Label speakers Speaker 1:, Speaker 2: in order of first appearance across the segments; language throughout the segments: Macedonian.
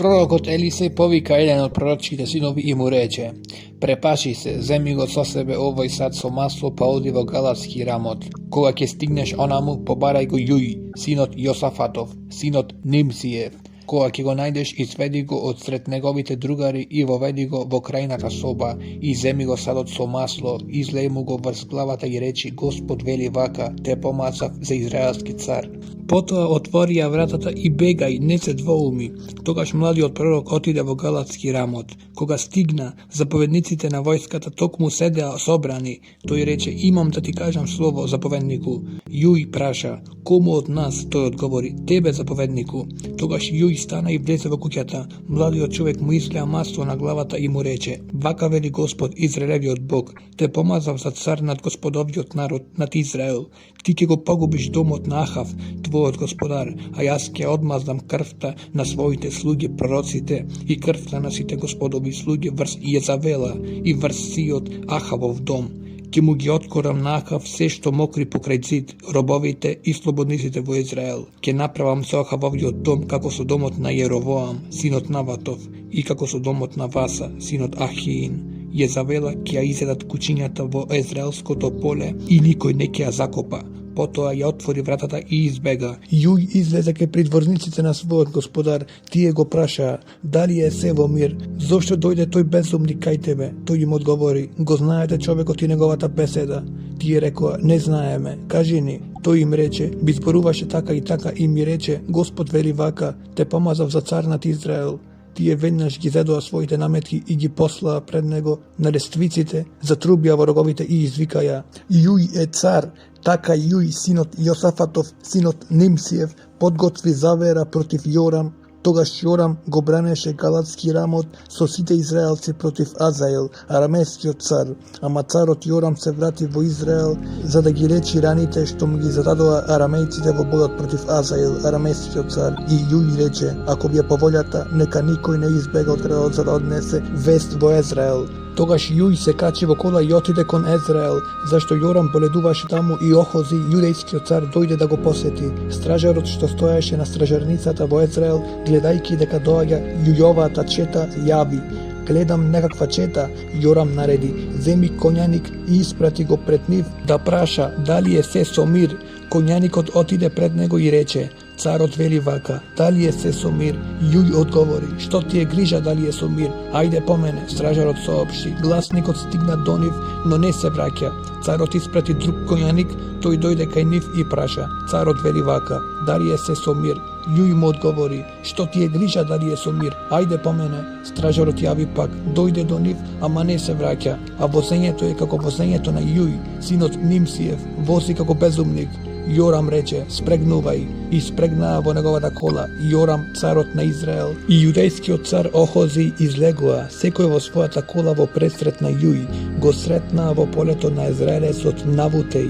Speaker 1: Prorok od Elisej povika jedan od proročite sinovi i mu reče: Prepaši se, zemi go so sebe ovoj sad so maslo pa odi vo galatski Ramot. Koga ke stigneš onamu, pobaraj go Juj, sinot Josafatov, sinot Nimsijev. Koga ke go najdeš, izvedi go od sred negovite drugari i vovedi go vo krajnata soba i zemi go sad od so maslo, izlej mu go vrz glavata i reči: Gospod veli vaka, te pomacav za izraelski car. Potom otvorija vratata i begaj, ne se dvoumi. Togaš mladi od prorok otide vo galatski Ramot. Koga stigna, zapovednicite na vojskata tok mu sedea sobrani, to i reče: Imam da ti kažem slovo, zapovedniku. Juj praša: Komu od nas? To odgovori: Tebe, zapovedniku. Togaš Juj stana i vleze vo kućata. Mladi od čovjek mu izlija maslo na glavata i mu reče: Vaka veli Gospod, Izraelevi od Bog, te pomazav za car nad gospodovi od narod, nad Izrael. Ti ke go pogubiš dom od Nahav, tvoj od gospodar, a jas ke odmazdam krvta na svojite sluge prorocite i krvta nasite gospodovi sluge vrst Jezavela i vrst Sijot Ahavov dom. Ke mu gi otkoram Nahav sve što mokri pokraj zid, robovite i slobodnicite vo Izrael. Ke napravam se Ahavovi od dom kako su domot na Jerovoam, sinot Navatov, i kako su domot na Vasa, sinot Ahijin. Jezavela kja izjedat kućinjata vo Izraelsko to pole i nikoj nekija zakopa. Potom je otvori vratata i izbega. Juj izleze ke pridvornicite na svoj gospodar, tije go praša: Da li je sevo mir? Zašto dojde toj bezumnik kaj tebe? To im odgovori: Go znajete čovjeko ti negovata beseda. Ti je rekao: Ne znaje me, kaži ni. To im reče: Bi zboruvaše taka i taka i mi reče: Gospod veli vaka, te pomazav za car nad Izrael. Ti je vednaš gi zedoa svojite nametki i gi poslaa pred nego na lestvicite, zatrubija vorogovite i izvikaja: Juj je car, taka Juj, sinot Josafatov, sinot Nimsijev, podgotvi zavera protiv Joram. Togaš Joram go braneše galatski Ramot, so site Izraelci protiv Azael, aramejski car. Ama carot Joram se vrati vo Izrael, za da gi reči ranite što mu gi zadadoa aramejcite vo bojot protiv Azael, aramejski car. I Juj reče: Ako bi je povoljata, neka nikoj ne izbega od kraja da odnese vest vo Izrael. Togaš Juj se kači vo kola i otide kon Izrael, zašto Joram poleduvaše tamo i Ohozi, judejski car, dojde da go posjeti. Stražarot što stojaše na stražarnicata vo Izrael, gledajki deka doaga Jujova ta četa javi. Gledam nekakva četa, Joram naredi: Zemi konjanik i isprati go pred njih da praša da li je se somir. Konjanik otide pred nego i reče: Car odveli vaka, da li je se somir? Juj odgovori: Što ti je griža da li je somir? Ajde po mene. Stražar saopšti: Glasnik odstigna do njih, no ne se vraća. Car isprati drug konjanik, to i dojde kaj njih i praša: Car odveli vaka, da li je se somir? Juj mu odgovori: Što ti je griža da li je somir? Ajde po mene. Stražar javi pak, dojde do njih, ama ne se vraća. A vozenje to je kako vozenje to na Juj, sinot Nimsijev, vozi kako bezumnik. Joram reče: Spregnuvaj, i spregna vo negovata kola. Joram carot na Izrael i judejski car Ohozi izlegua, sekoj vo svojata kola vo presretna Juj, go sretna vo poleto na Izraelec od Navutej.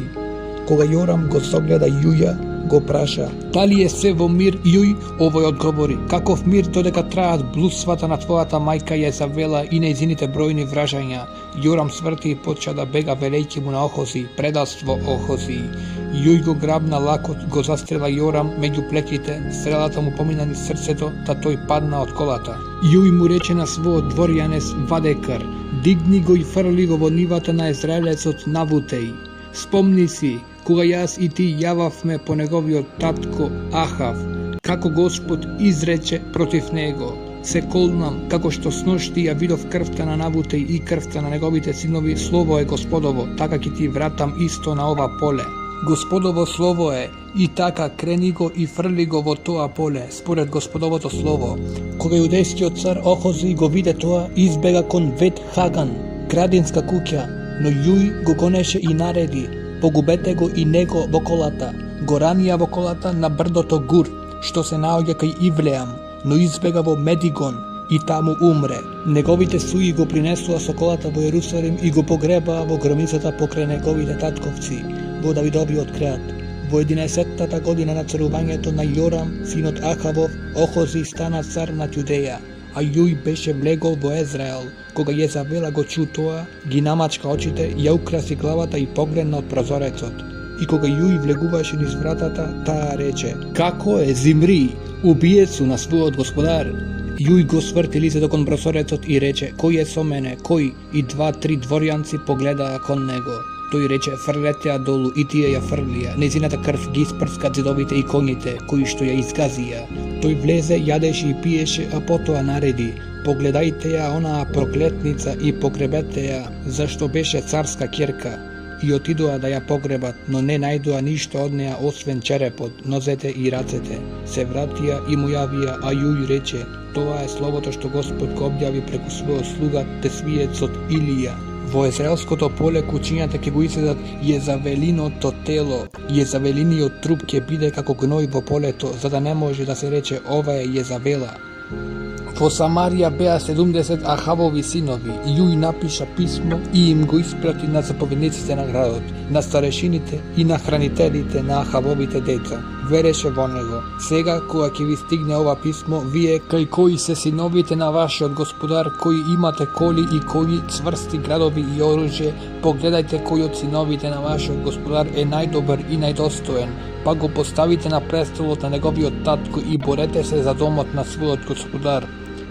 Speaker 1: Koga Joram go sogleda Juja, go praša: Da li je se vo mir, Juj? Ovoj odgovori: Kakov mir to deka trajat blusvata na tvojata majka Jezavela i nezinite brojni vražanja. Joram svrti i poča da bega velejki mu na Ohozi, predalstvo Ohozi. Juj go grabna lakot, go zastrela Joram među plekite, strelata mu pominani srceto, ta toj padna od kolata. Juj mu reče na svo dvorjanes Vadekar: Digni go i frli go vo nivata na Izraelec od Navutej. Spomni si, koga jas i ti javav me po negovio tatko Ahav, kako Gospod izreče protiv nego. Se kolnam, kako što snošti ja vidov krvta na Navutej i krvta na negovite sinovi, slovo je Gospodovo, taka ki ti vratam isto na ova pole. Gospodovo slovo je, i taka kreni go i frli go vo toa pole, spored Gospodovo to slovo. Koga judejski car Ohozi go vide toa, izbega kon Bet Hagan, gradinska kuća, no Juj go koneše i naredi: Pogubete go i nego vokolata, goranija vokolata na brdo to Gur, što se naođa kaj Ivleam, no izbega vo Medigon i tamo umre. Negovite suji go prinesua sokolata vo Jerusalim i go pogreba vo gromicata pokraj negovite tatkovci, vo Davidovi od kreat. Vo 11. godina na carovanjeto na Joram, sinot Ahavov, Ohozi stana car nad Judeja, a Juj beše vlegol vo Izrael. Koga Jezavela go ču toa, gi namačka očite, ja ukrasi glavata i pogrena od prozorecot. I koga Juj vleguvaše niz vratata, ta reče: Kako je Zimri, ubijecu na svoj od gospodar? Juj go svrti lice dokon brosorecot i reče, koji je so mene, koji? I 2-3 dvorjanci pogleda kon nego. Той рече, фрлете ја долу и тие ја фрлија. Незината крв ги испрска зидовите и коњите, кои што ја изгазија. Тој влезе, јадеше и пиеше, а потоа нареди. Погледајте ја онаа проклетница и погребете ја, зашто беше царска ќерка. И отидоа да ја погребат, но не најдоа ништо од неа освен черепот, нозете и рацете. Се вратија и му јавија, а Јуј рече, тоа е словото што Господ го објави преку својот слуга тесвиецот Илија. Во израелското поле кучињата ќе го изедат Језавелиното тело. Језавелиниот труп ќе биде како гној во полето, за да не може да се рече ова е Језавела. Во Самарија беа 70 Ахавови синови. Јуј напиша писмо и им го испрати на заповедниците на градот, на старешините и на хранителите на Ахавовите деца. Вереше во него. Сега, кога ќе ви стигне ова писмо, вие, кај кои се синовите на вашиот господар, кои имате коли и кои цврсти градови и оружје, погледајте кој од синовите на вашиот господар е најдобар и најдостоен, па го поставите на престолот на неговиот татко и борете се за домот на својот господар.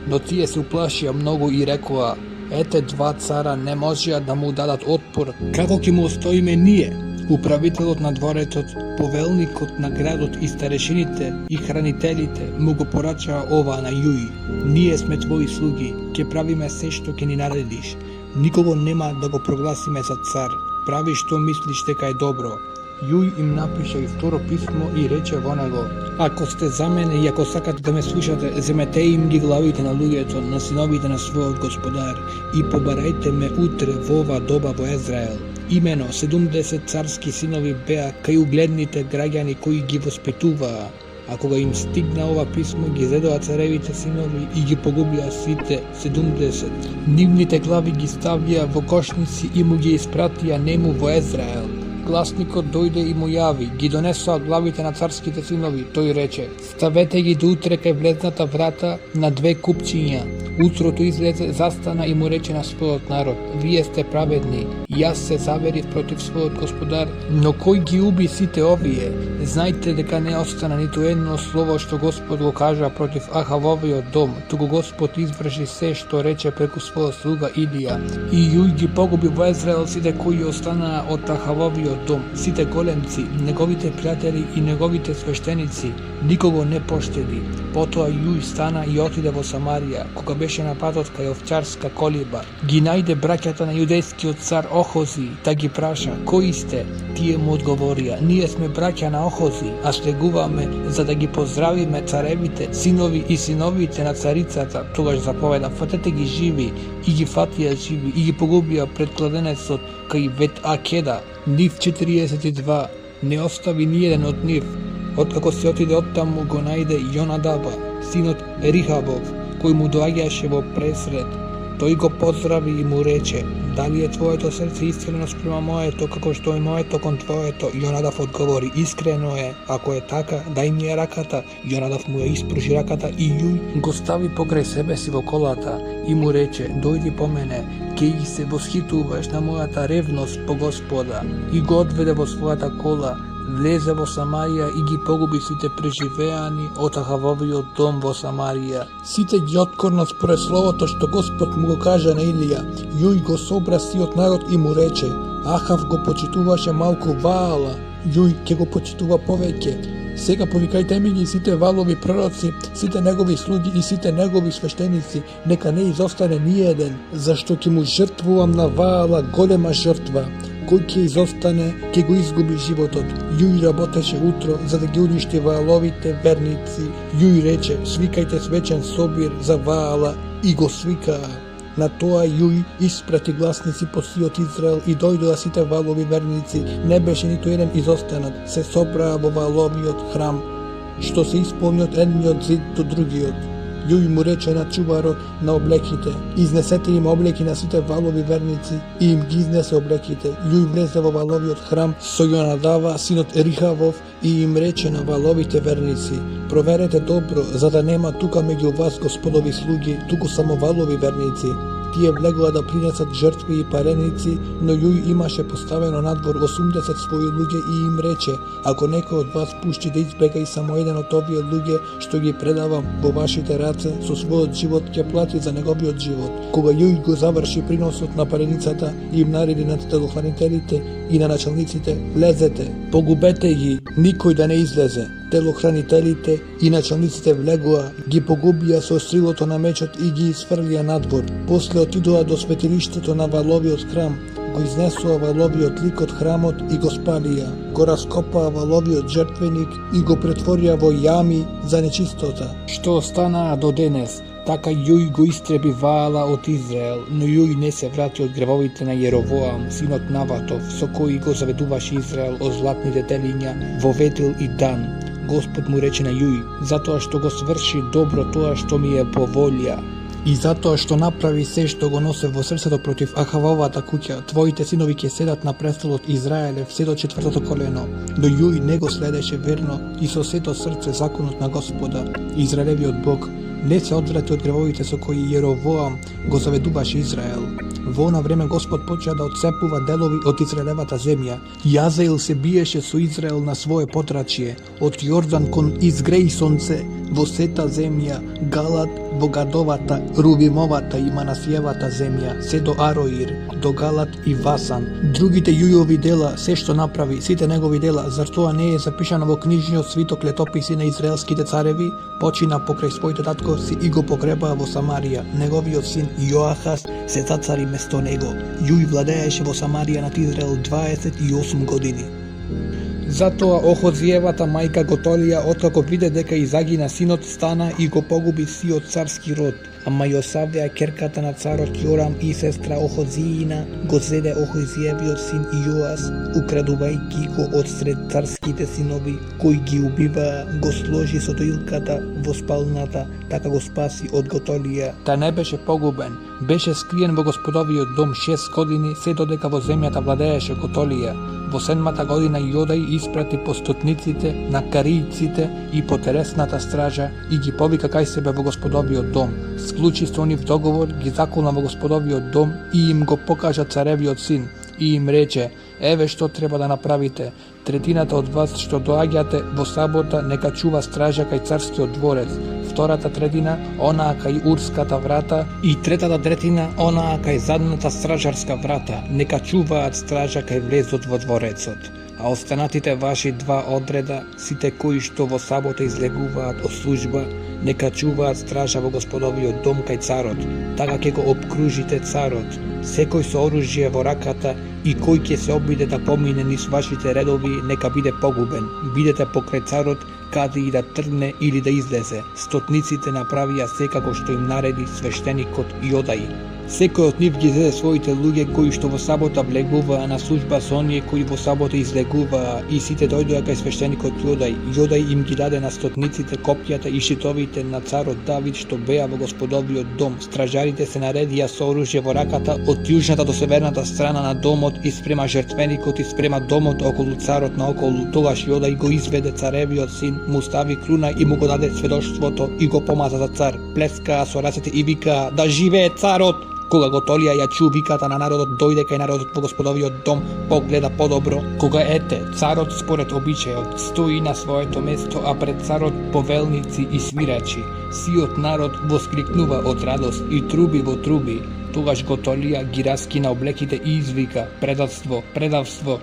Speaker 1: Но тие се уплашија многу и рекоа, ете 2 цара не можеа да му дадат отпор, како ќе му остоиме ние? Управителот на дворецот, повелникот на градот и старешините и хранителите му го порачаа ова на Јуј. Ние сме твои слуги, ќе правиме се што ќе ни наредиш. Никого нема да го прогласиме за цар. Прави што мислиш дека е добро. Јуј им напиша и второ писмо и рече во него, ако сте за мене и ако сакате да ме слушате, земете им ги главите на луѓето, на синовите на својот господар и побарајте ме утре во ова доба во Израел. Имено 70 царски синови беа кај угледните граѓани кои ги воспитуваа. А кога им стигна ова писмо, ги зедоа царевите синови и ги погубија сите 70. Нивните глави ги ставија во кошници и му ги испратија нему во Израел. Гласникот дојде и му јави, ги донесоа главите на царските синови. Тој рече, ставете ги до утре кај влезната врата на 2 купчиња. Утрото излезе, застана и му рече на својот народ, вие сте праведни, јас се заверив против својот господар, но кој ги уби сите овие? Знајте дека не остана ниту едно слово што Господ го кажа против Ахавовиот дом, туку Господ изврши се што рече преку својот слуга Илија. И Јуј ги погуби во Израел сите кои останаа од Ахавовиот дом, сите големци, неговите пријатели и неговите свештеници, никого не поштеди. Потоа Јуј стана и отиде во Самарија, кога беше на патот кај овчарска колиба. Ги најде браќата на јудејскиот цар Охози, да ги праша, кои сте? Тие му одговорија, ние сме браќа на Охози, а слегуваме за да ги поздравиме царевите, синови и синовите на царицата. Тогаш заповеда, фатете ги живи, и ги фатија живи, и ги погубија пред кладенецот кај Вет Акеда. Нив 42, не остави ниеден од нив. Откако се отиде оттаму, го најде Јонадаба, синот Рихабов, кој му доаѓаше во пресред. Тој го поздрави и му рече, дали е твоето срце искрено спрема моето, како што е моето кон твоето? Јонадав одговори, искрено е, ако е така, дај ми ја раката. Јонадав му ја испружи раката и Јуј го стави покрај себе си во колата и му рече, дојди по мене, ке и се восхитуваш на мојата ревност по Господа. И го одведе во својата кола, влезе во Самарија и ги погуби сите преживеани од Ахавовиот дом во Самарија. Сите ги откорнат според словото што Господ му го кажа на Илија. Јуј го собра сиот народ и му рече, Ахав го почитуваше малку Ваала, Јуј ќе го почитува повеќе. Сега повикајте ми ги сите Ваалови пророци, сите негови слуги и сите негови свештеници, нека не изостане ниеден, зашто ќе му жртвувам на Ваала голема жртва. Кој ќе изостане, ќе го изгуби животот. Јуј работеше утро за да ги уништи Вааловите верници. Јуј рече, свикајте свечен собир за Ваала и го свикаа. На тоа Јуј испрати гласници по сиот Израел и дојдоа сите Ваалови верници. Не беше ниту еден изостанат, се собраа во Вааловиот храм, што се исполни од едниот зид до другиот. Јуј му рече на чуварот на облеките, изнесете им облеки на сите Ваалови верници, и им ги изнесе облеките. Јуј влезе во Вааловиот храм со Јонадава, синот Рихавов, и им рече на Вааловите верници, проверете добро, за да нема тука меѓу вас господови слуги, туку само Ваалови верници. Тие влегоа да принесат жртви и пареници, но Јуј имаше поставено надвор 80 своји луѓе и им рече: ако некој од вас пушти да избега и само еден од овие луѓе што ги предавам во вашите раце, со својот живот ќе плати за неговиот живот. Кога Јуј го заврши приносот на пареницата, им нареди на телохранителите и на началниците: лезете, погубете ги, никој да не излезе. Телохранителите и началниците влегоа, ги погубија со стрелото на мечот и ги изфрлија надвор. После отидоа до светилиштето на Валовиот храм, го изнесоа Валовиот лик од храмот и го спалија. Го раскопаа Валовиот жртвеник и го претворија во јами за нечистота. Што останаа до денес, така Јуј го истреби Ваала од Израел, но Јуј не се врати од гревовите на Јеровоам, синот Наватов, со кои го заведуваше Израел од златните телиња во Ветил и Дан. Господ му рече на Јуј: затоа што го сврши добро тоа што ми е по волја, и затоа што направи се што го носе во срцето против Ахавовата куќа, твоите синови ќе седат на престолот Израелев се до 4-то колено. Но Јуј не го следеше верно и со сето срце законот на Господа, Израелевиот Бог. Не се одврати од гревовите со кои Јеровоам го заведуваше Израел. Во она време Господ почна да отцепува делови од Израелевата земја. Јазаил се биеше со Израел на свое потрачје, од Јордан кон Изгрејсонце, во сета земја, Галат во Гадовата, Рувимовата и Манасиевата земја, се до Ароир, до Галат и Васан. Другите Јујови дела, се што направи, сите негови дела, зар тоа не е запишано во книжниот свиток летописи на израелските цареви? Почина покрај своите татковци и го погребаа во Самарија. Неговиот син Јоахас се зацари место него. Јуј владееше во Самарија над Израел 28 години. Затоа Охозиевата мајка Готолија, откако виде дека изагина синот, стана и го погуби сиот царски род. Ама Јосавија, керката на царот Јорам и сестра Охозиина, го зеде Охозиевиот син Јоас, украдувајќи го од сред царските синови, кои ги убиваа, го сложи со доилката во спалната, така го спаси од Готолија. Та не беше погубен, беше скриен во Господовиот дом 6 години, се додека во земјата владееше Готолија. Во 7-та година Јодај испрати постотниците на каријците и потересната стража и ги повика кај себе во Господовиот дом. Склучи со нив договор, ги заколна во Господовиот дом и им го покажа царевиот син и им рече: еве што треба да направите. Третината од вас што доаѓате во сабота нека чува стража кај царскиот дворец, втората третина онаа кај урската врата и третата третина онаа кај задната стражарска врата, нека чуваат стража кај влезот во дворецот. А останатите ваши два одреда, сите кои што во сабота излегуваат од служба, нека чуваат стража во Господовиот дом кај царот, така ќе го обкружите царот. Секој со оружје во раката и кој ќе се обиде да помине низ вашите редови, нека биде погубен. Бидете покрај царот, каде и да тргне или да излезе. Стотниците направија секако што им нареди свештеникот Јодај. Секој од нив ги зеде своите луѓе кои што во сабота влегуваа на служба со оние кои во сабота излегуваа и сите дојдоа кај свештеникот Јодај. Јодај им ги даде на стотниците копјата и шитовите на царот Давид што беа во Господовиот дом. Стражарите се наредија со оружје во раката од јужната до северната страна на домот и спрема жртвеникот и спрема домот околу царот наоколу. Тогаш Јодај го изведе царевиот син, му стави круна и му го даде сведоштвото и го помаза за цар. Плескаа со рацете и викаа: да живее царот! Кога Готолија ја чу виката на народот, дојде кај народот во Господовиот дом, погледа подобро. Кога ете, царот според обичајот стои на своето место, а пред царот повелници и свирачи. Сиот народ воскрикнува од радост и труби во труби. Тогаш Готолија ги раскина облеките и извика: предавство, предавство!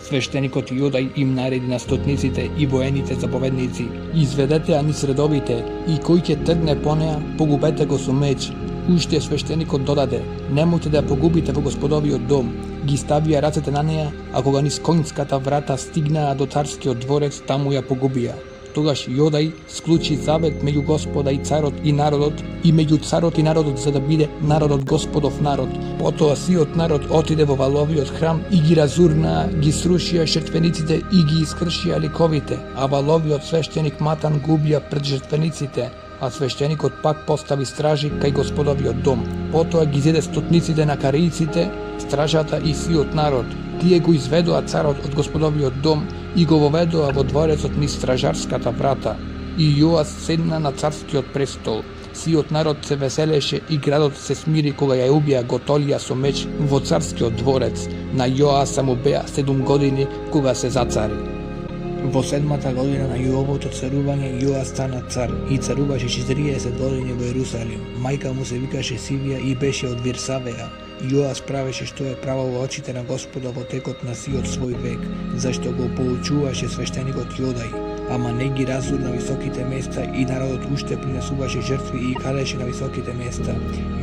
Speaker 1: Свештеникот Јодај им нареди на стотниците и воените заповедници: изведете ја низ редовите и кој ќе тргне по неа, погубете го со меч. Уште свештеникот додаде: немојте да ја погубите во Господовиот дом. Ги ставија рацете на неа, а кога низ конјската врата стигнаа до царскиот дворец, таму ја погубија. Тогаш Јодај склучи завет меѓу Господа и царот и народот, и меѓу царот и народот, за да биде народот Господов народ. Потоа сиот народ отиде во Валовиот храм и ги разурнаа, ги срушија жртвениците и ги искршија ликовите, а Валовиот свештеник Матан губија пред жртвениците, а свештеникот пак постави стражи кај Господовиот дом. Потоа ги зеде стотниците на каријците, стражата и сиот народ. Тие го изведоа царот од Господовиот дом и го воведоа во дворецот низ стражарската врата. И Јоас седна на царскиот престол. Сиот народ се веселеше и градот се смири кога ја убија Готолија со меч во царскиот дворец. На Јоаса му беа 7 години кога се зацари. Во 7-та година на Јоовото царување Јоас стана цар и царуваше 40 години во Јерусалим. Мајка му се викаше Сивија и беше од Вирсавеја. Јоас правеше што е право во очите на Господа во текот на сиот свој век, зашто го поучуваше свештеникот Јодај, ама не ги разурна високите места и народот уште принесуваше жртви и кадеше на високите места.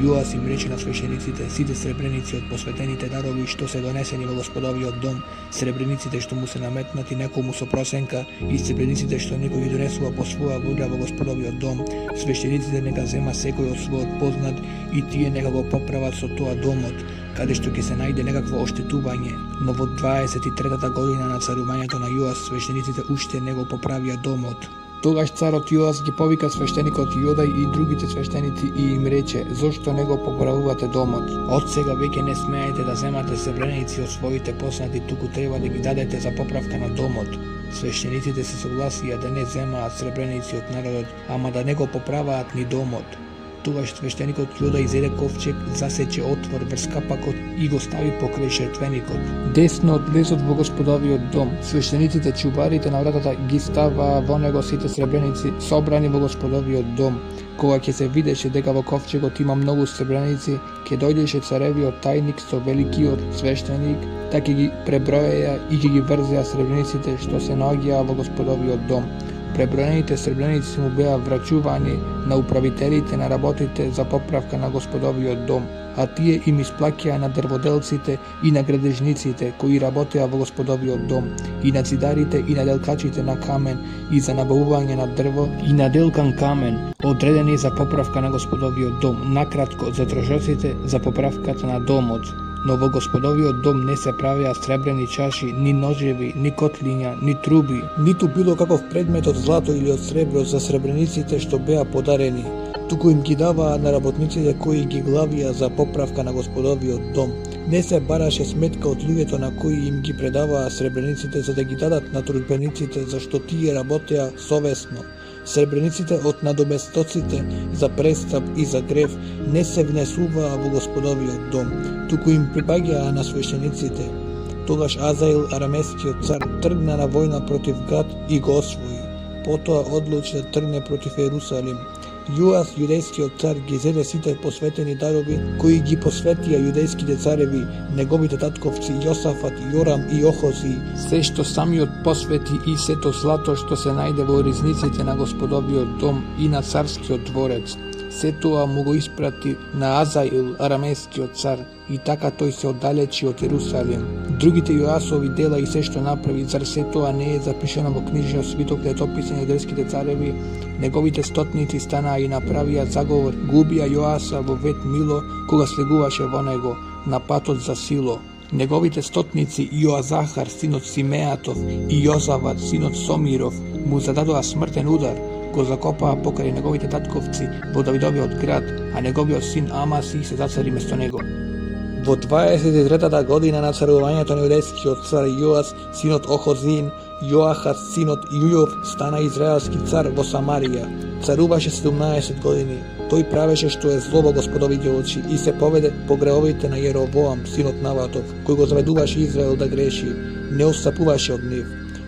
Speaker 1: Јоас им рече на свештениците: сите сребреници од посветените дарови што се донесени во Господовиот дом, сребрениците што му се наметнати некому со просенка и сребрениците што некој ги донесува по своја волја во Господовиот дом, свештениците нека зема секој од својот познат и тие нека го поправат со тоа домот, каде што ќе се најде некакво оштетување. Но во 23-та година на царувањето на Јоас свештениците уште не го поправија домот. Тогаш царот Јоас ги повика свештеникот Јодај и другите свештеници и им рече: зошто не го поправувате домот? Од сега веќе не смеете да земате сребреници од своите познати, туку треба да ги дадете за поправка на домот. Свештениците се согласија да не земаат сребреници од народот, ама да не го поправаат ни домот. Тогаш свештеникот Јодај изеде ковчег, засече отвор врз капакот и го стави покрај жртвеникот. Десно од влезот во Господовиот дом, свештениците чуварите на вратата ги ставаа во него сите сребреници собрани во Господовиот дом. Кога ќе се видеше дека во ковчегот има многу сребреници, ќе дојдеше царевиот тајник со великиот свештеник, да ќе ги преброеја и ќе ги врзеа сребрениците што се наоѓаа во Господовиот дом. Преброените сребреници му беа врачувани на управителите на работите за поправка на Господовиот дом, а тие им исплаќаа на дрводелците и на градежниците кои работеа во Господовиот дом, и на цидарите и на делкачите на камен и за набавување на дрво и на делкан камен, одредени за поправка на Господовиот дом, накратко за трошоците за поправката на домот. Но во Господовиот дом не се правеа сребрени чаши, ни ножеви, ни котлиња, ни труби, ниту било каков предмет од злато или од сребро за сребрениците што беа подарени, туку им ги даваа на работниците кои ги главија за поправка на Господовиот дом. Не се бараше сметка од луѓето на кои им ги предаваа сребрениците за да ги дадат на трудбениците, зашто тие работеа совесно. Сребрениците од надоместоците за престап и за грев не се внесуваа во Господовиот дом, туку им припаѓаа на свештениците. Тогаш Азаил, арамескиот цар, тргна на војна против Гат и го освои. Потоа одлучи да тргне против Јерусалим. Јоас, јудејскиот цар, ги зеде сите посветени дарови кои ги посветија јудејските цареви, неговите татковци Јосафат, Јорам и Охози, се што самиот посвети и сето злато што се најде во ризниците на Господовиот дом и на царскиот дворец. Се тоа му го испрати на Азаил, арамескиот цар, и така тој се оддалечи од Јерусалим. Другите Јоасови дела и се што направи, зар се тоа не е запишано во книжниот свиток летописи на јудејските цареви? Неговите стотници станаа и направија заговор, го убија Јоаса во Вет Мило, кога слегуваше во него, на патот за Сило. Неговите стотници Јоазахар, синот Симеатов, и Јозават, синот Сомиров, му зададоа смртен удар, го закопаа покрај неговите татковци во Давидовиот град, а неговиот син Амаси се зацари место него. Во 23-та година на царувањето на јудејскиот цар Јоас, синот Охозин, Јоахас, синот Јујов, стана израелски цар во Самарија. Царуваше 17 години. Тој правеше што е зло во Господовите очи и се поведе по гревовите на Јеровоам, синот Наватов, кој го заведуваше Израел да греши, не отстапуваше од нив.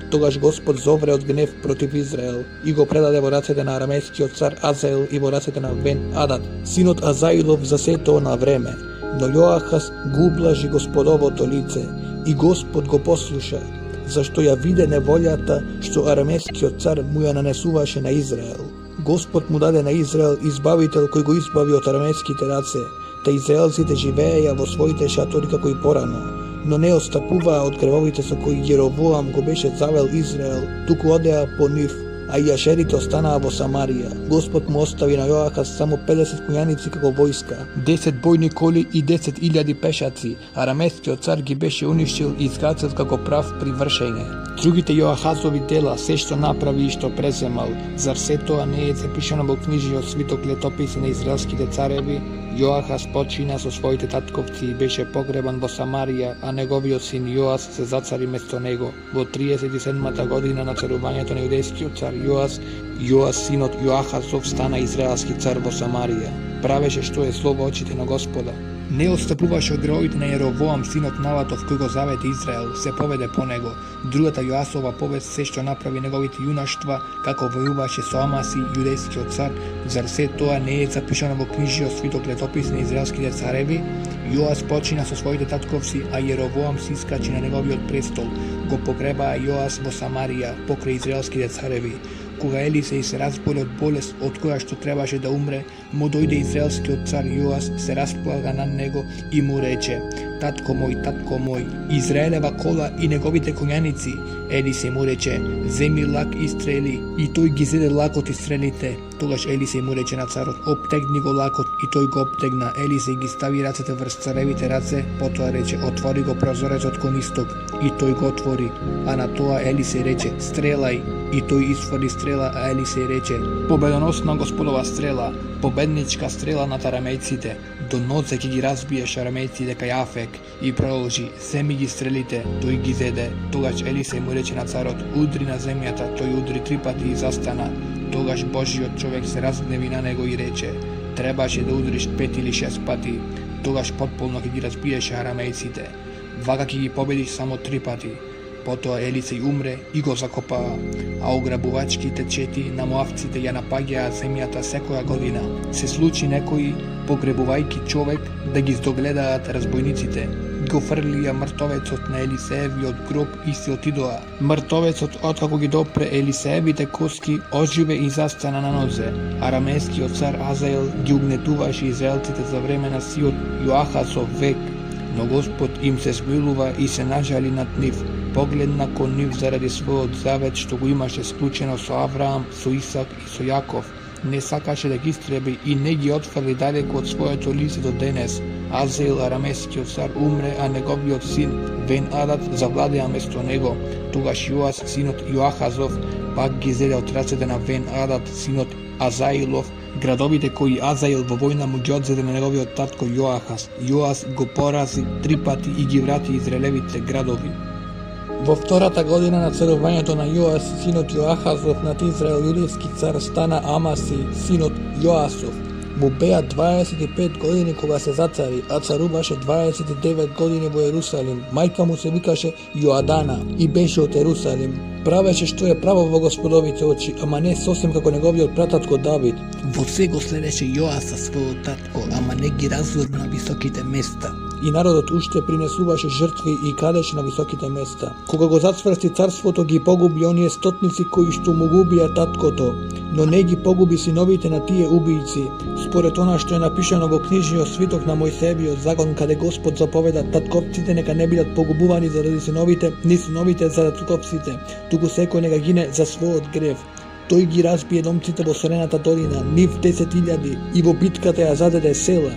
Speaker 1: Тогаш Господ зовре од гнев против Израел и го предаде во рацете на арамејскиот цар Азаел и во рацете на Бен Адад, синот Азаилов, за се тоа на време. Но Јоахас го ублажи Господовото лице и Господ го послуша, зашто ја виде неволјата што арамејскиот цар му ја нанесуваше на Израел. Господ му даде на Израел избавител кој го избави од арамејските раце, та израелците живееја во своите шатори како и порано, но не отстапуваа од гревовите со кои Јеровоам го беше завел Израел, туку одеа по нив, а и јашерите останаа во Самарија. Господ му остави на Јоахас само 50 коњаници како војска, 10 бојни коли и 10.000 пешаци. Арамејскиот цар ги беше уништил и изгацил како прав при вршење. Другите Јоахазови дела, се што направи и што преземал, зар се тоа не е запишано во книжниот свиток летописи на израелските цареви? Јоахас почина со своите татковци и беше погребан во Самарија, а неговиот син Јоас се зацари место него во 37-та година на царувањето на јудејскиот цар car Joas, Joas sin od Joahazov stana izraelski car во Самарија. Правеше што е слово очите на Господа. Не отстапуваше од греовите на Јеровоам синот Наватов кој го завети Израел, се поведе по него. Другата Јоасова повест се што направи неговите јунаштва, како војуваше со Амаси, јудејскиот цар, зар се тоа не е запишано во книжиот свиток летопис на израелските цареви? Јоас почина со своите татковци, а Јеровоам се искачи на неговиот престол. Го погребаа Јоас во Самарија, покрај израелските цареви. Кога Елисеј се разболе од болест од која што требаше да умре, му дојде израелскиот цар Јоас, се расплага на него и му рече: татко мој, Израелева кола и неговите коњаници. Елисеј му рече: земи лак и стрели, и тој ги зеде лакот и стрелите. Тогаш Елисеј му рече на царот: обтегни го лакот, и тој го обтегна. Елисеј ги стави рацете врз царевите раце, потоа рече: отвори го прозорецот кон исток, и тој го отвори. А на тоа Елисеј рече: стрелај, и тој изфрли стрела, а Елисеј рече: победоносна Господова стрела, победничка стрела над арамејците, до ноце ќе ги разбиеш арамејците кај Афек. И продолжи: земи ги стрелите, тој ги зеде. Тогаш Елисеј му рече на царот: удри на земјата, тој удри 3 пати и застана. Тогаш Божиот човек се разгневи на него и рече: требаше да удриш 5 или 6 пати, тогаш потполно ќе ги разбиеше арамејците. Вака ќе ги победиш само 3 пати. Потоа Елисеј умре и го закопаа, а ограбувачките чети на моавците ја напаѓаа земјата секоја година. Се случи некои, погребувајќи човек, да ги здогледаат разбойниците. Го фрлија мртовецот на Елисеевиот гроб и се отидоа. Мртовецот, откако ги допре Елисеевите коски, оживе и застана на нозе. Арамејскиот цар Азаел ги угнетуваше израелците за време на сиот Јоахазов век, но Господ им се смилува и се нажали над нив. Погледна кон нив заради својот завет што го имаше склучено со Авраам, со Исак и со Јаков. Не сакаше да ги истреби и не ги отфрли далеко од своето лице до денес. Азаел, арамејскиот цар, умре, а неговиот син Вен-Адад завладеа место него. Тогаш Јоас, синот Јоахазов, пак ги зеде од рацете на Вен-Адад, синот Азаилов, градовите кои Азаил во војна му ги одзеде на неговиот татко Јоахаз. Јоас го порази 3 пати и ги врати израелевите градови. Во втората година на царувањето на Јоас, синот Јоахазов над Израел, јудејски цар, стана Амаси, синот Јоасов. Му беа 25 години кога се зацари, а царуваше 29 години во Ерусалим. Мајка му се викаше Јоадана и беше од Ерусалим. Правеше што е право во Господовите очи, ама не сосем како неговиот прататко Давид. Во се го следеше Јоаса својот татко, ама не ги разурна на високите места. И народот уште принесуваше жртви и кадеше на високите места. Кога го зацврсти царството, ги погуби оние стотници кои што му губија таткото, но не ги погуби синовите на тие убијци, според она што е напишано во книжниот свиток на Мојсеевиот закон, каде Господ заповеда: татковците нека не бидат погубувани заради синовите, ни синовите за татковците, туку секој нека гине за својот грев. Тој ги разбие домците во Солената долина, нив 10.000, и во битката ја зададе Села,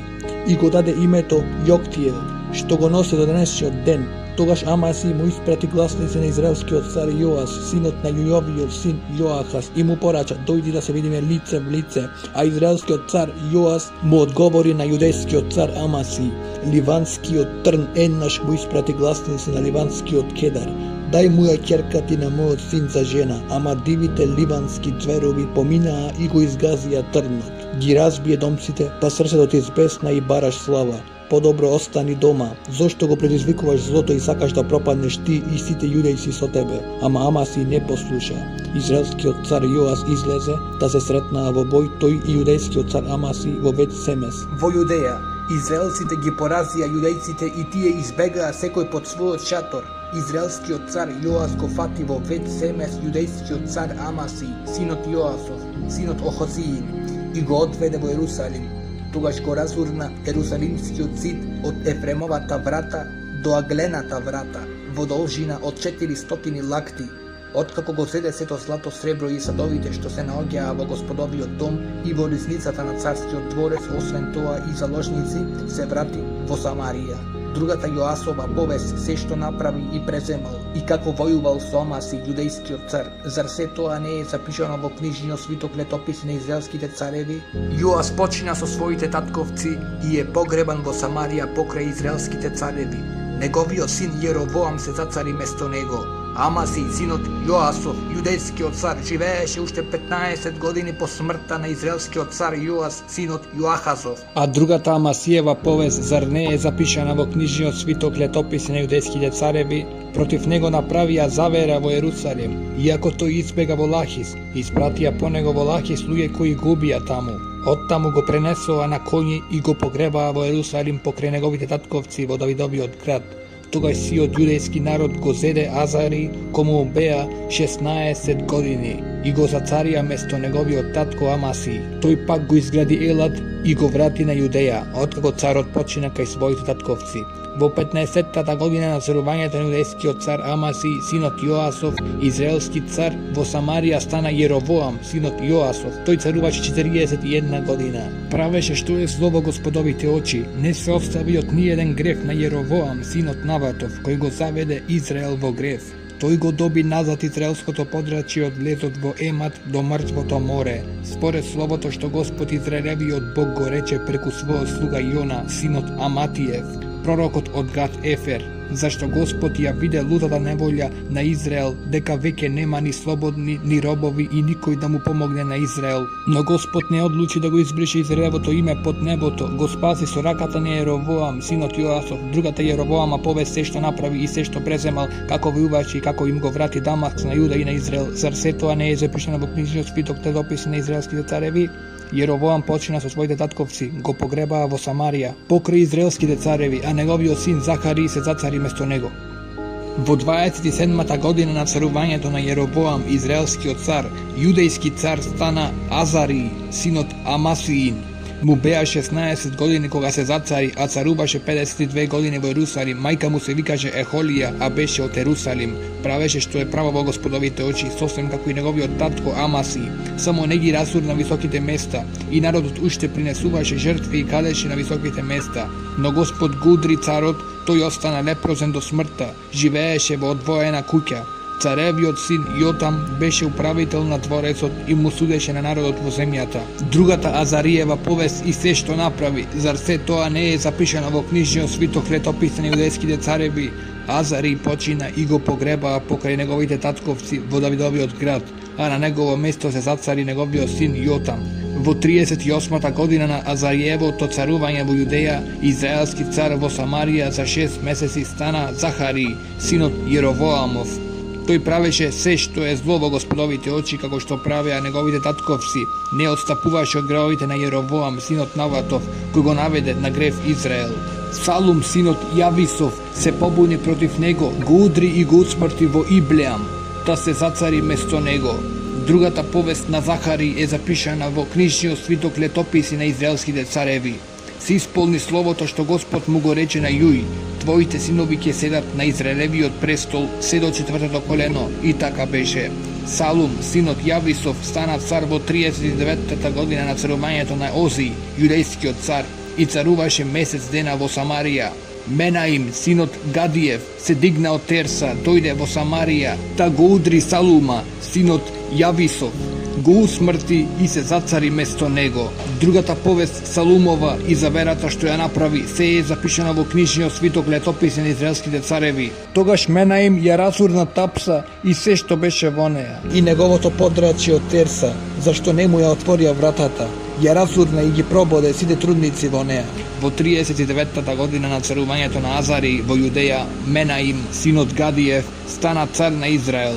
Speaker 1: и го даде името Јоктиел, што го носи до денешниот ден. Тогаш Амаси му испрати гласници на израелскиот цар Јоас, синот на Јојовиот син Јоахаз, и му порача: дојди да се видиме лице в лице. А израелскиот цар Јоас му одговори на јудејскиот цар Амаси: ливанскиот трн еднаш му испрати гласници на ливанскиот кедар: дај му ја ќерка ти на мојот син за жена. Ама дивите ливански цверови поминаа и го изгазија трнот. Ги разбие домците, па срцето ти збесна и бараш слава. Подобро остани дома. Зошто го предизвикуваш злото и сакаш да пропаднеш ти и сите јудејци со тебе? Ама Амаси не послуша. Израелскиот цар Јоас излезе да се сретнаа во бој, тој и јудејскиот цар Амаси во Вет-Семес. Во Јудеја израелците ги поразија јудејците и тие избегаа секој под својот шатор. Израелскиот цар Јоас го фати во Вет-Семес јудејскиот цар Амаси, синот Јоасов, синот Охозиин, и го одведе во Ерусалим. Тогаш го разурна Ерусалимскиот зид од Ефремовата врата до Аглената врата, во должина од 400 лакти. Откако го зеде сето злато, сребро и садовите што се наоѓаа во Господовиот дом и во ризницата на царскиот дворец, освен тоа и заложници, се врати во Самарија. Другата Јоасова повест, се што направи и преземал, и како војувал со Амаси, јудејскиот цар, зар се тоа не е запишано во книжниот свиток летописи на израелските цареви? Јоас почина со своите татковци и е погребан во Самарија покрај израелските цареви. Неговиот син Јеровоам се зацари место него, Amasi, sin od Joasov, judejski car, živeše ušte 15 godini po smrta na izraelski car Joas, sin od Joahazov. A другата Амасиева повест, зар не е запишана во книжниот свиток летописи на јудејските цареви? Против него направија завера во Ерусалим, иако тој избега во Лахис, испратија по него во Лахис луѓе кои го убија таму. Оттаму го пренесоа на коњи и го погребаа во Ерусалим покрај неговите татковци во Давидовиот град. Тогаш сиот јудејски народ го зеде Азари, кому беа 16 години, и го зацарија место неговиот татко Амаси. Тој пак го изгради Елад и го врати на Јудеја, откако царот почина кај своите татковци. Во 15-тата година на царувањето на јудејскиот цар Амаси, синот Јоасов, израелски цар, во Самарија стана Јеровоам, синот Јоасов. Тој царуваше 41 година. Правеше што е зло во Господовите очи. Не се остави од ниеден греф на Јеровоам, синот Наватов, кој го заведе Израел во греф. Тој го доби назад израелското подрачје од лезот во Емат до Мртвото море, според словото што Господ Израелевиот Бог го рече преку својот слуга Јона, синот Аматиев, пророкот од град Ефер, зашто Господ ја виде лутата неволја на Израел, дека веќе нема ни слободни, ни робови и никој да му помогне на Израел. Но Господ не одлучи да го избрише Израеловото име под небото, го спаси со раката на Јеровоам, синот Јоасов. Другата Јеровоама повест се што направи и се што преземал, како војувачи и како им го врати Дамаск на Јуда и на Израел. Зар се тоа не е запишано во книжниот спиток летописи на израелските цареви? Јеровоам почина со своите татковци, го погребаа во Самарија, покрај израелските цареви, а неговиот син Захари се зацари место него. Во 27-та година на царувањето на Јеровоам, израелскиот цар, јудејски цар стана Азари, синот Амасиин. Му беа 16 години кога се зацари, а царуваше 52 години во Ерусалим. Мајка му се викаше Ехолија, а беше од Ерусалим. Правеше што е право во Господовите очи, сосем како и неговиот татко Амаси. Само не ги расур на високите места, и народот уште принесуваше жртви и кадеше на високите места. Но Господ го удри царот, тој остана лепрозен до смртта, живееше во одвоена куќа. Царевиот син Јотам беше управител на дворецот и му судеше на народот во земјата. Другата Азариева повест и се што направи, зар се тоа не е запишано во книжниот свиток летописи на јудејските цареви? Азари почина и го погребаа покрај неговите татковци во Давидовиот град, а на негово место се зацари неговиот син Јотам. Во 38-та година на Азариевото царување во Јудеја, израелски цар во Самарија за 6 месеци стана Захари, синот Јеровоамов. Тој правеше се што е зло во Господовите очи, како што правеа неговите татковци. Не отстапуваше од гревовите на Јеровоам, синот Наватов, кој го наведе на грев Израел. Салум, синот Јависов, се побуни против него, го удри и го усмрти во Иблеам, да се зацари место него. Другата повест на Захари е запишана во книжниот свиток летописи на израелските цареви. Се исполни словото што Господ му го рече на Јуј: твоите синови ќе седат на Израелевиот престол, се до 4-то колено, и така беше. Салум, синот Јависов, стана цар во 39-та година на царувањето на Ози, јудејскиот цар, и царуваше месец дена во Самарија. Менаим, синот Гадиев, се дигна од Терса, дојде во Самарија, да го удри Салума, синот Јависов, го усмрти и се зацари место него. Другата повест Салумова и заверата што ја направи се е запишана во книжниот свиток летописи на израелските цареви. Тогаш Менаим ја разурна Тапса и се што беше во неа, и неговото подрачје од Терса, зашто не му ја отворија вратата. Ја разурна и ги прободе сите трудници во неа. Во 39-та година на царувањето на Азари во Јудеја, Менаим, синот Гадиев, стана цар на Израел.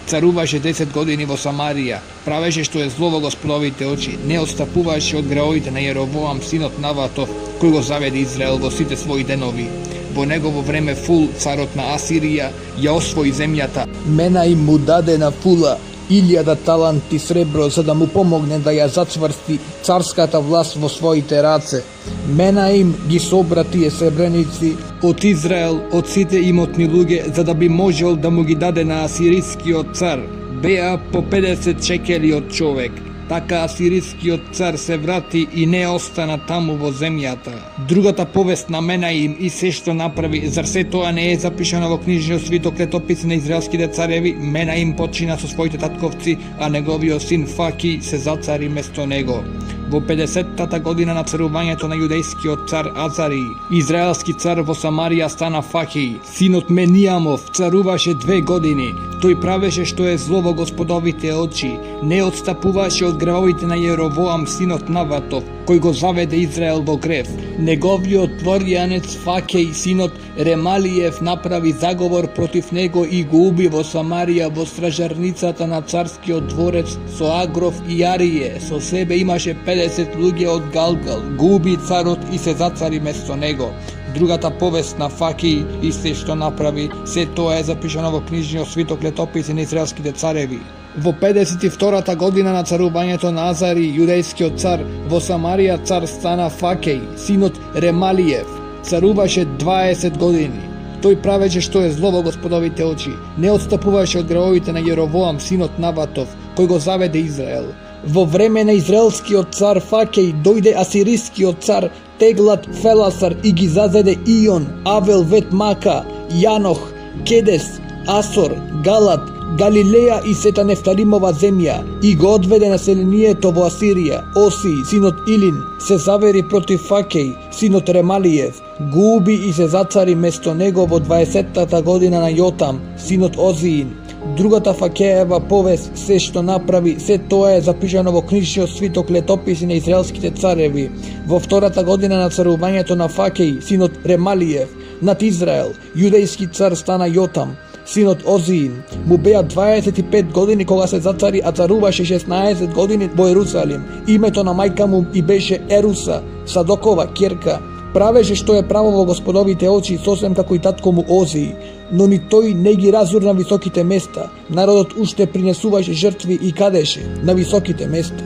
Speaker 1: Царуваше 10 години во Самарија, правеше што е зло во Господовите очи, не отстапуваше од гревовите на Јеровоам, синот Наватов, кој го заведе Израел во сите своји денови. Во негово време Фул, царот на Асирија, ја освои земјата. Менаим му даде на Фула 1000 таланти сребро за да му помогне да ја зацврсти царската власт во своите раце. Менаим ги собра тие сребреници од Израел, од сите имотни луѓе, за да би можел да му ги даде на асирискиот цар. Беа по 50 шекели од човек. Така асирискиот цар се врати и не остана таму во земјата. Другата повест на Менаим и се што направи, зар се тоа не е запишано во книжниот свиток летописи на израелските цареви? Менаим почина со своите татковци, а неговиот син Факи се зацари место него. Во 50-та година на царувањето на јудејскиот цар Азарий, израелски цар во Самарија стана Фахеј, синот Менијамов, царуваше 2 години. Тој правеше што е зло во Господовите очи, не отстапуваше од гревовите на Јеровоам, синот Наватов, кој го заведе Израел во грев. Неговиот дворјанец Фахеј, синот Ремалиев, направи заговор против него и го уби во Самарија во стражарницата на царскиот дворец со Агров и Јарие. Со себе имаше 50 луѓе од Галгал. Го уби царот и се зацари место него. Другата повест на Фахеј и се што направи, се тоа е запишано во книжниот свиток летописи на израелските цареви. Во 52-та година на царувањето на Азари, јудејскиот цар, во Самарија цар стана Фахеј, синот Ремалиев. Царуваше 20 години. Тој правеше што е зло во Господовите очи, не отстапуваше од гревовите на Јеровоам, синот Наватов, кој го заведе Израел. Во време на израелскиот цар Фахеј дојде асирискиот цар Теглат Феласар и ги зазеде Ион, Авел, Вет Мака, Јанох, Кедес, Асор, Галат, Галилеја и сета Нефталимова земја и го одведе населението во Асирија. Оси, синот Илин, се завери против Фахеј, синот Ремалиев, го уби и се зацари место него во 20-та година на Јотам, синот Озиин. Другата Фахеева повест, се што направи, се тоа е запишано во книжниот свиток летописи на израелските цареви. Во 2-та година на царувањето на Фахеј, синот Ремалиев, над Израел, јудејски цар стана Јотам, синот Озиин. Му беа 25 години кога се зацари, а царуваше 16 години во Ерусалим. Името на мајка му и беше Еруса, Садокова ќерка. Правеше што е право во Господовите очи, сосем како и татко му Озии, но ни тој не ги разурна високите места. Народот уште принесуваше жртви и кадеше на високите места.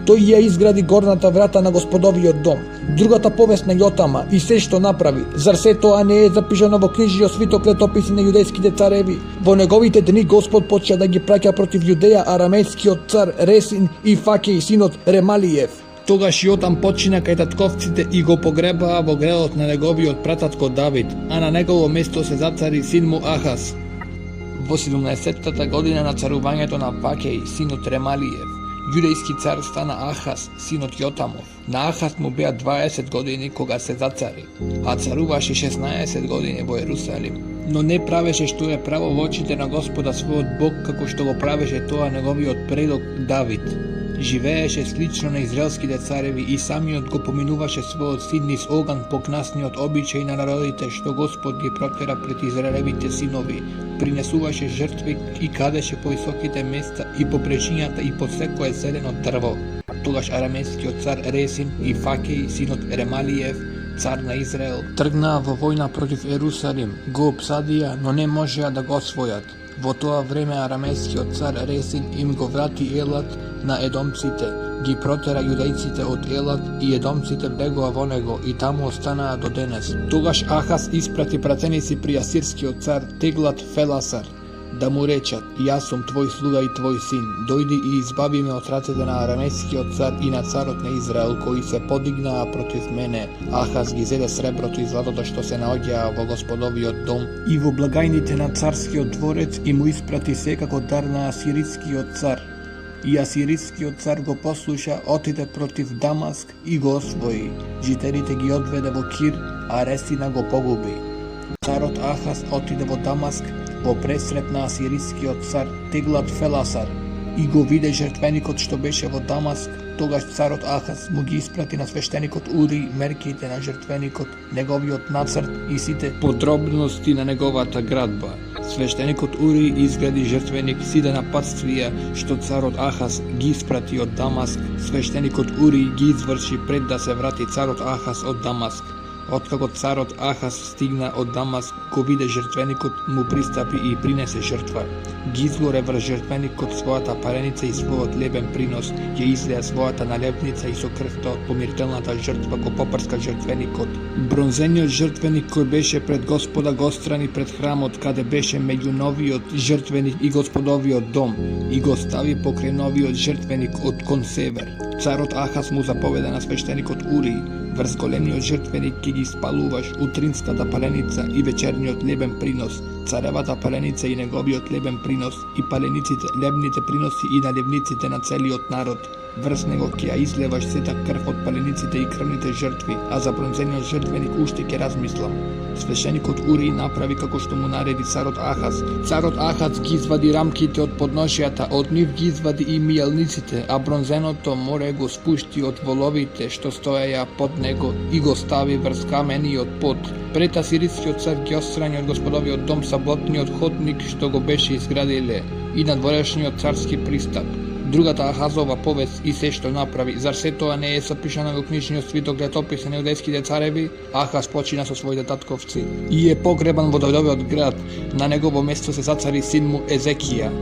Speaker 1: Тој ја изгради горната врата на Господовиот дом. Другата повест на Јотама и се што направи, зар се тоа не е запишано во книжниот свиток летописи на јудејските цареви? Во неговите дни Господ почна да ги праќа против Јудеја арамејскиот цар Ресин и Фахеј, синот Ремалиев. Тогаш Јотам почина кај татковците и го погребаа во градот на неговиот прататко Давид, а на негово место се зацари син му Ахаз. Во 17-та година на царувањето на Фахеј, синот Ремалиев, јудејски цар стана Ахаз, синот Јотамов. На Ахаз му беа 20 години кога се зацари, а царуваше 16 години во Ерусалим. Но не правеше што е право во очите на Господа својот Бог, како што го правеше тоа неговиот предок Давид. Живееше слично на израелските цареви и самиот го поминуваше својот син низ оган по кнасниот обичај на народите што Господ ги протера пред Израелевите синови. Принесуваше жртви и кадеше по високите места и по пречињата и по секое зелено дрво. Тогаш арамејскиот цар Ресин и Фахеј, синот Ремалиев, цар на Израел, тргнаа во војна против Ерусалим, го опсадија, но не можеа да го освојат. Во тоа време арамејскиот цар Ресин им го врати Елат на едомците, ги протера јудејците од Елат и едомците бегоа во него и таму останаа до денес. Тогаш Ахаз испрати пратеници при асирскиот цар Теглат Феласар да му речат: јас сум твој слуга и твој син, дојди и избави ме од рацете на арамејскиот цар и на царот на Израел, кои се подигнаа против мене. Ахаз ги зеде среброто и златото што се наоѓаа во Господовиот дом и во благајните на царскиот дворец и му испрати секако дар на асирискиот цар. И асирискиот цар го послуша, отиде против Дамаск и го освои. Жителите ги одведе во Кир, а Ресина го погуби. Царот Ахаз отиде во Дамаск во пресрет на асирискиот цар Теглат Феласар и го виде жртвеникот што беше во Дамаск. Тогаш царот Ахаз му ги испрати на свештеникот Ури мерките на жртвеникот, неговиот нацрт и сите подробности на неговата градба. Свештеникот Ури изгради жртвеник сите напатствија што царот Ахаз ги испрати од Дамаск. Свештеникот Ури ги изврши пред да се врати царот Ахаз од Дамаск. Откако царот Ахаз стигна од Дамаск, го виде жртвеникот, му пристапи и принесе жртва. Ги изгоре врз жртвеникот својата пареница и својот лебен принос, ја излеа својата налепница и со крвта од помирителната жртва го попрска жртвеникот. Бронзениот жртвеник кој беше пред Господа го страни пред храмот, каде беше меѓу новиот жртвеник и Господовиот дом, и го стави покрај новиот жртвеник од кон север. Царот Ахаз му заповеда на свештеникот Ури: врз големиот жртвеник ќе ги спалуваш утринската паленица и вечерниот лебен принос, царевата паленица и неговиот лебен принос, и палениците, лебните приноси и наливниците на целиот народ. Врз него ќе ја излеваш сета крв од палениците и крвните жртви, а за бронзениот жртвеник уште ќе размислам. Свещеникот Ури направи како што му нареди царот Ахаз. Царот Ахаз ги извади рамките од подношијата, од нив ги извади и мијалниците, а бронзеното море го спушти од воловите што стоеја под него и го стави врз камениот под. Пред асирискиот цар ги отстрани од господовиот дом саботниот ходник што го беше изградиле и надворешниот царски пристап. Другата Ахазова повест и се што направи, зар се тоа не е запишано во книжниот свиток летописи на јудејските цареви? Ахаз почина со своите татковци и е погребан во Давидовиот град. На негово место се зацари син му Езекија.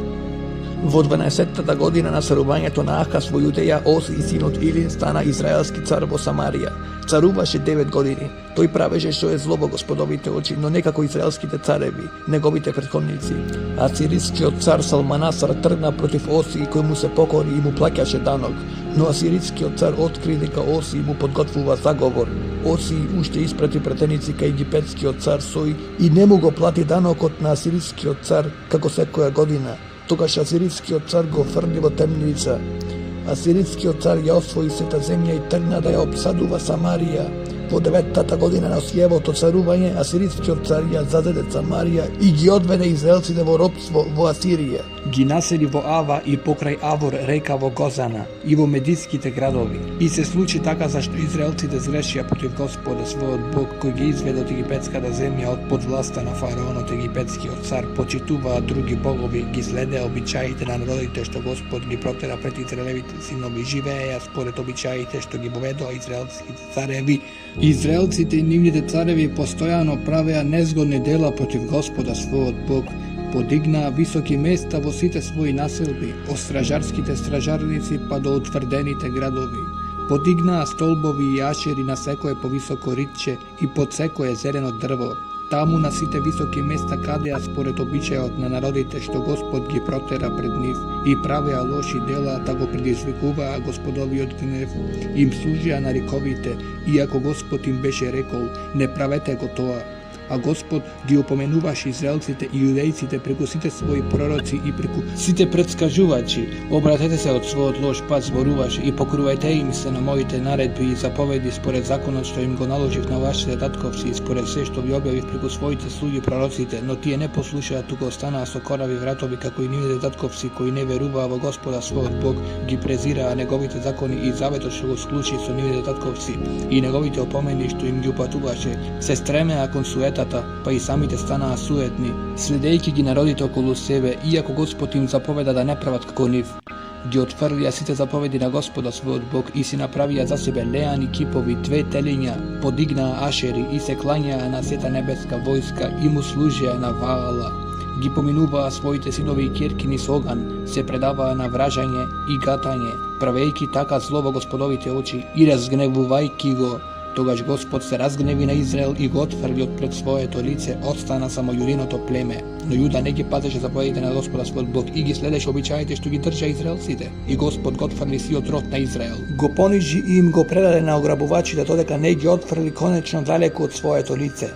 Speaker 1: Во 12-та година на царувањето на Ахаз во Јудеја, Ози синот Илин стана израелски цар во Самарија. Царуваше 9 години. Тој правеше што е зло во господовите очи, но не како израелските цареви, неговите претходници. Асирискиот цар Салманасар тргна против Оси, кој му се покори и му плаќаше данок, но асирискиот цар откри дека Оси му подготвува заговор. Оси уште испрати претеници кај египетскиот цар Сој и не му го плати данокот на асирискиот цар како секоја година. Тогаш асирискиот цар го фрли во темница. Асирискиот цар ја освои сета земја и тргна да ја обсадува Самарија. Во 9-та година на Осиевото царување, асирискиот цар ја зазеде Самарија и ги одведе израелците во робство во Асирија. Ги насели во Ава и покрај Авор река во Гозана и во медиските градови. И се случи така зашто израелците згрешија против Господа својот Бог, кој ги изведе од египетската земја од под власта на фараонот египетскиот цар, почитуваат други богови, ги следеа обичаите на народите што Господ ги протера пред израелевите синови, живееа според обичаите што ги поведоа израелските цареви. Израелците и нивните цареви постојано правеа незгодни дела против Господа својот Бог, подигнаа високи места во сите своји населби, од стражарските стражарници па до утврдените градови. Подигнаа столбови и ашери на секое повисоко ритче и под секое зелено дрво. Таму на сите високи места кадеа според обичајот на народите што Господ ги протера пред нив и правеа лоши дела да го предизвикуваа Господовиот гнев. Им служија на риковите, иако Господ им беше рекол: не правете го тоа. А Господ ги опоменуваше израелците и јудејците преку сите своји пророци и преку сите претскажувачи. Обратете се од својот лош пат, зборуваше, и покрувајте им се на моите наредби и заповеди според законот што им го наложив на вашите татковци и според се што ви објавив преку своите слуги пророците, но тие не послушаа, туку останаа со корави вратови како и нивните татковци кои не веруваа во Господа својот Бог, ги презираа неговите закони и заветот што го склучи со нивните татковци и неговите опомени што им ги упатуваше, се стремеа кон суетата, па и самите станаа суетни, следејќи ги народите околу себе, иако Господ им заповеда да не прават како нив. Ги отфрлија сите заповеди на Господа својот Бог и си направија за себе леани кипови, 2 телиња, подигнаа ашери и се клањаа на сета небеска војска и му служеа на Ваала. Ги поминуваа своите синови и ќерки со оган, се предаваа на вражање и гатање, правејќи така зло во Господовите очи и разгневувајќи го. Тогаш Господ се разгневи на Израел и го отфрли од пред своето лице, остана само Јудиното племе. Но Јуда не ги пазеше заповедите на Господа својот Бог и ги следеше обичаите што ги држа израелците. И Господ го отфрли сиот род на Израел. Го понижи и им го предаде на ограбувачите, додека не ги отфрли конечно далеку од своето лице.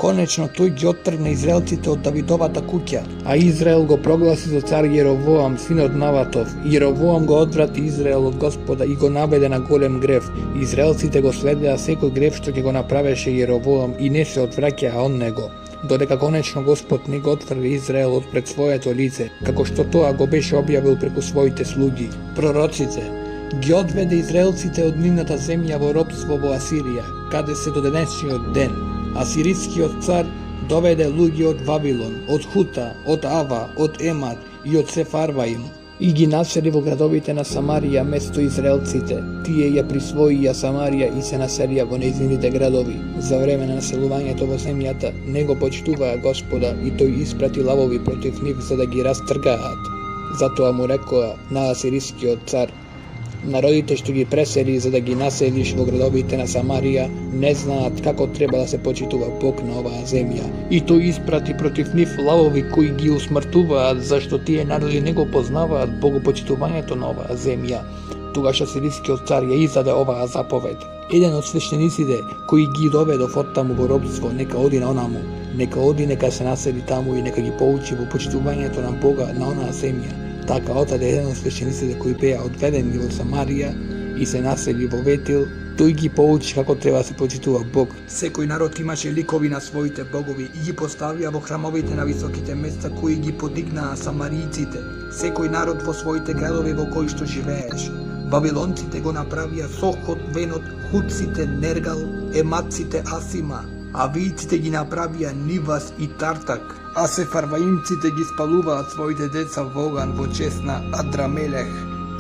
Speaker 1: Конечно тој ги оттргна израелците од Давидовата куќа, а Израел го прогласи за цар Јеровоам, синот Наватов. Јеровоам го одврати Израел од Господа и го наведе на голем грев. Израелците го следеа секој грев што ќе го направеше Јеровоам и не се одвраќаа од него, додека конечно Господ не го отфрли Израел од пред своето лице, како што тоа го беше објавил преку своите слуги, пророците. Ги одведе израелците од нивната земја во робство во Асирија, каде се до денешниот ден. Асирискиот цар доведе луѓе од Вавилон, од Хута, од Ава, од Емат и од Сефарваим и ги насели во градовите на Самарија место израелците. Тие ја присвоија Самарија и се населија во нејзините градови. За време на населувањето во земјата не го почитуваа Господа и тој испрати лавови против нив за да ги растргаат. Затоа му рекоа на асирискиот цар: народите што ги пресели за да ги населиш во градовите на Самарија не знаат како треба да се почитува Бог на оваа земја. И тој испрати против нив лавови кои ги усмртуваат, зашто тие народи не го познаваат богопочитувањето на оваа земја. Тогаш асирискиот цар ја издаде оваа заповед: еден од свештениците кои ги доведов оттаму во робство, нека оди на онаму Neka odi, neka se naseli tamo i neka ги поучи во почитувањето на Бога на онаа земја. Така отаде еден од свещениците кои беа одведени во Самарија и се насели во Ветил. Тој ги поучи како треба да се почитува Бог. Секој народ имаше ликови на своите богови и ги поставија во храмовите на високите места кои ги подигнаа самаријците. Секој народ во своите градови во кои што живееш. Вавилонците го направија Сохот, Венот, Хуците, Нергал, Ематците, Асима. Авијците ги направија Нивас и Тартак. А сефарваимците ги спалуваат своите деца во оган во чест на Адрамелех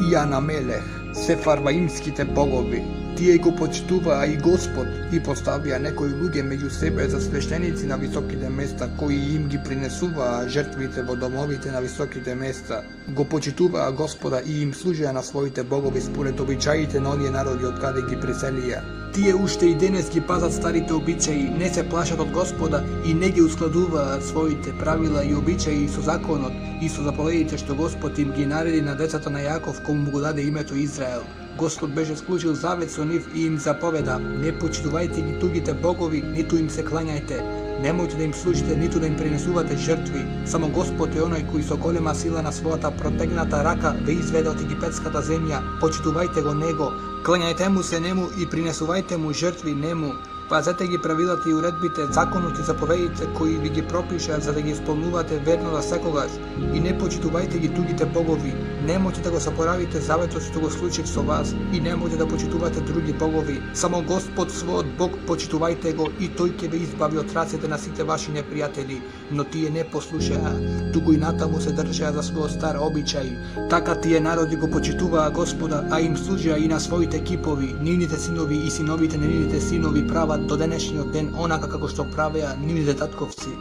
Speaker 1: и Анамелех, сефарваимските богови. Тие го почитуваа и Господ и поставија некои луѓе меѓу себе за свештеници на високите места кои им ги принесуваа жртвите во домовите на високите места. Го почитуваа Господа и им служеа на своите богови според обичаите на оние народи од каде ги преселија. Тие уште и денес ги пазат старите обичаи, не се плашат од Господа и не ги ускладуваат своите правила и обичаи со законот и со заповедите што Господ им ги нареди на децата на Јаков, кому му го даде името Израел. Господ беше склучил завет со нив и им заповеда: не почитувајте ги тугите богови, ниту им се клањајте. Немојте да им служите, ниту да им принесувате жртви. Само Господ е оној кој со голема сила на својата протегната рака ве изведе од египетската земја. Почитувајте го Него, клањајте му се нему и принесувајте му жртви нему. Пазете ги правилата и уредбите, законот и заповедите кои ви ги пропиша за да ги исполнувате верно за секогаш. И не почитувајте ги тугите богови. Немојте да го запоравите заветот што го случив со вас и немојте да почитувате други богови. Само Господ својот Бог почитувајте го и тој ќе ве избави од рацете на сите ваши непријатели. Но тие не послушаа, туку и натаму се држаа за својот стар обичај. Така тие народи го почитуваа Господа, а им служеа и на своите кипови. Нивните синови и синовите на нивните синови прават до денешниот ден онака како што правеа нивните татковци.